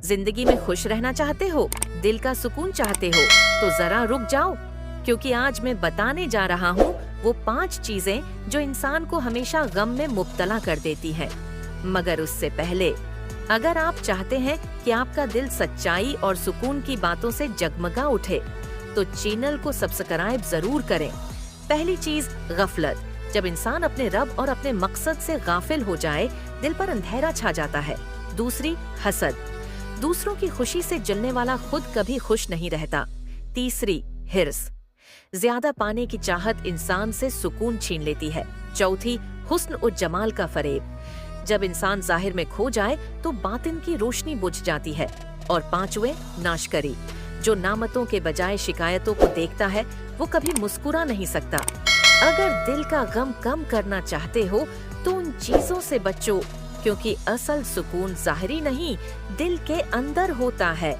जिंदगी में खुश रहना चाहते हो, दिल का सुकून चाहते हो, तो जरा रुक जाओ, क्योंकि आज मैं बताने जा रहा हूँ वो 5 चीजें जो इंसान को हमेशा गम में मुब्तला कर देती हैं। मगर उससे पहले, अगर आप चाहते हैं कि आपका दिल सच्चाई और सुकून की बातों से जगमगा उठे, तो चैनल को सब्सक्राइब जरूर करें। पहली चीज, गफलत। जब इंसान अपने रब और अपने मकसद से गाफिल हो जाए, दिल पर अंधेरा छा जाता है। दूसरी, हसद। दूसरों की खुशी से जलने वाला खुद कभी खुश नहीं रहता। तीसरी, हिर्स। ज्यादा पाने की चाहत इंसान से सुकून छीन लेती है। चौथी, हुस्न और जमाल का फरेब। जब इंसान जाहिर में खो जाए तो बातिन की रोशनी बुझ जाती है। और पांचवें, नाशकरी। जो नामतों के बजाय शिकायतों को देखता है, वो कभी मुस्कुरा नहीं सकता। अगर दिल का गम कम करना चाहते हो तो उन चीजों से बचो, क्योंकि असल सुकून ज़ाहिरी नहीं, दिल के अंदर होता है।